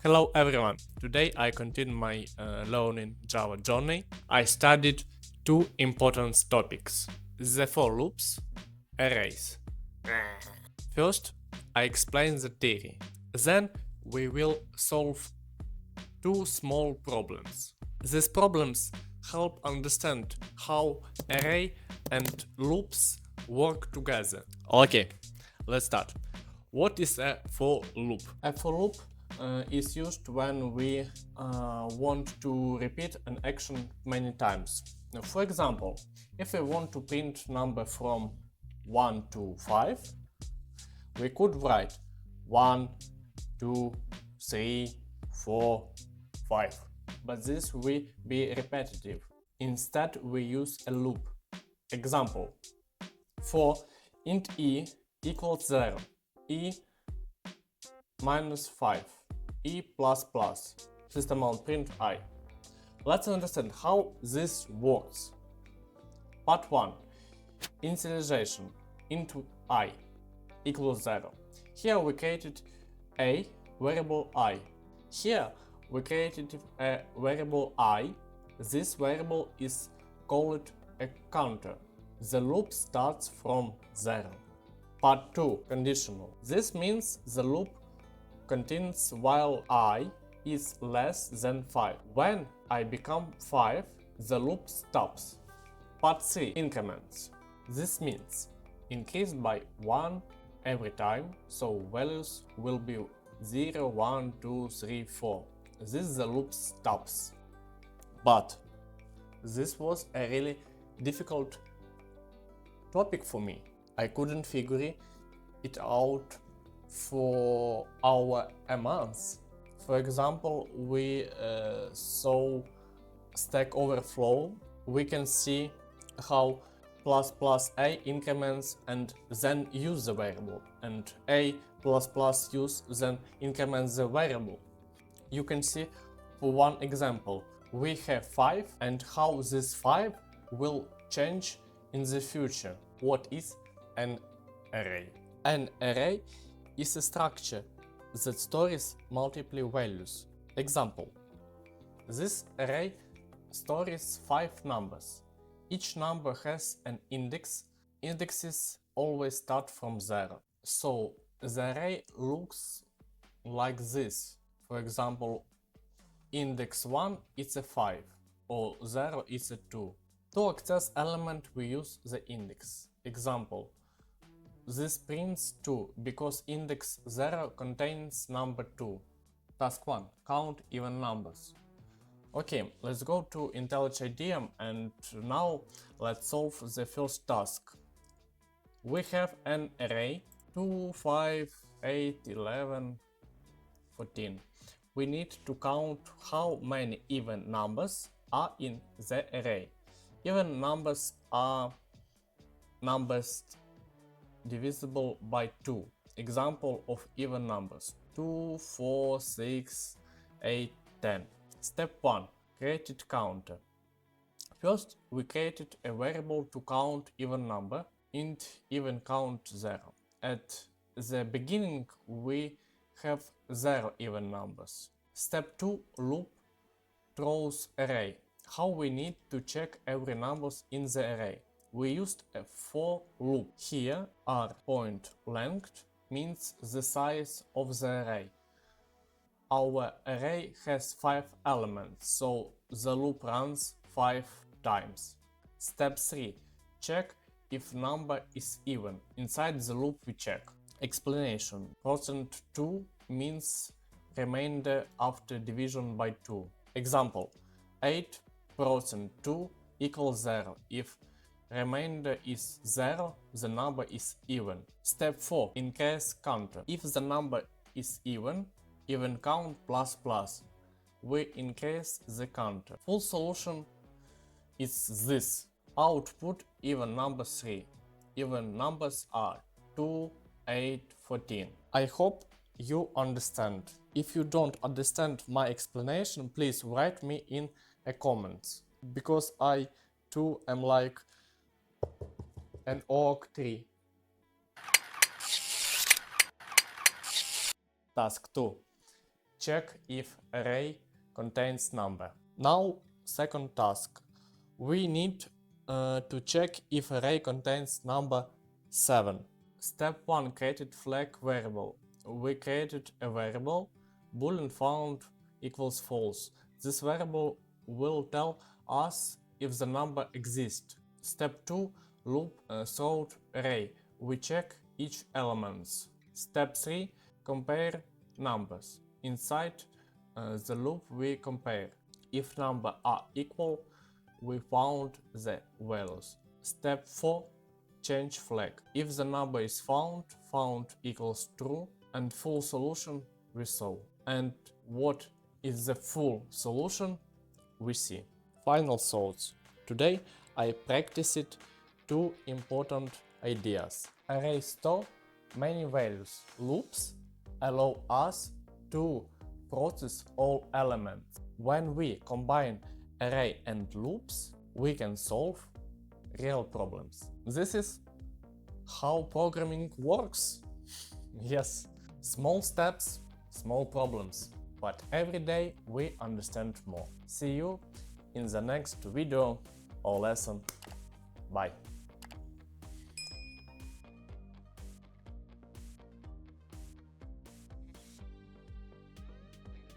Hello everyone, today I continue my learning Java journey. I studied two important topics, the for loops, arrays. First, I explain the theory, then we will solve two small problems. These problems help understand how array and loops work together. Okay, let's start. What is a for loop? A for loop is used when we want to repeat an action many times. Now, for example, if we want to print number from 1 to 5, we could write 1, 2, 3, 4, 5. But this will be repetitive. Instead, we use a loop. Example, for int e equals 0, e minus 5, e plus plus, system out print I. Let's understand how this works. Part 1. Initialization into I equals 0. Here we created a variable I. Here we created a variable I. This variable is called a counter. The loop starts from 0. Part 2. Conditional. This means the loop continues while I is less than 5. When I become 5, the loop stops. Part 3. Increments. This means increase by 1 every time, so values will be 0, 1, 2, 3, 4. This the loop stops. But this was a really difficult topic for me. I couldn't figure it out for a month. For example, we saw Stack Overflow. We can see how plus plus a increments and then use the variable, and a plus plus use then increments the variable. You can see for one example, we have 5 and how this 5 will change in the future. What is an array? An array is a structure that stores multiple values. Example, this array stores 5 numbers. Each number has an index. Indexes always start from 0. So the array looks like this. For example, index 1 is a 5 or 0 is a 2. To access element we use the index. Example, this prints 2 because index 0 contains number 2. Task 1. Count even numbers. Okay, let's go to IntelliJ IDEA and now let's solve the first task. We have an array 2, 5, 8, 11, 14. We need to count how many even numbers are in the array. Even numbers are numbers divisible by 2. Example of even numbers 2, 4, 6, 8, 10. Step 1. Created counter. First, we created a variable to count even number, int even count 0. At the beginning, we have 0 even numbers. Step 2. Loop throws array. How we need to check every numbers in the array. We used a for loop. Here, r point length means the size of the array. Our array has 5 elements, so the loop runs 5 times. Step 3. Check if number is even. Inside the loop we check. Explanation. %2 means remainder after division by 2. Example, 8% equals 0. If remainder is 0, the number is even. Step 4. Increase counter. If the number is even count plus plus, we increase the counter. Full solution is this. Output even number 3. Even numbers are 2, 8, 14. I hope you understand. If you don't understand my explanation, please write me in a comments, because I too am like an oak tree. Task 2. check if array contains number. Now, second task. We need to check if array contains number 7. Step 1, created flag variable. We created a variable boolean found equals false. This variable will tell us if the number exists. Step 2, loop through array. We check each elements. Step 3, compare numbers. Inside the loop we compare. If numbers are equal, we found the values. Step 4, change flag. If the number is found equals true, and full solution we saw. And what is the full solution we see. Final thoughts. Today I practiced two important ideas. Array store many values. Loops allow us to process all elements. When we combine array and loops, we can solve real problems. This is how programming works. Yes, small steps, small problems, but every day we understand more. See you in the next video or lesson. Bye.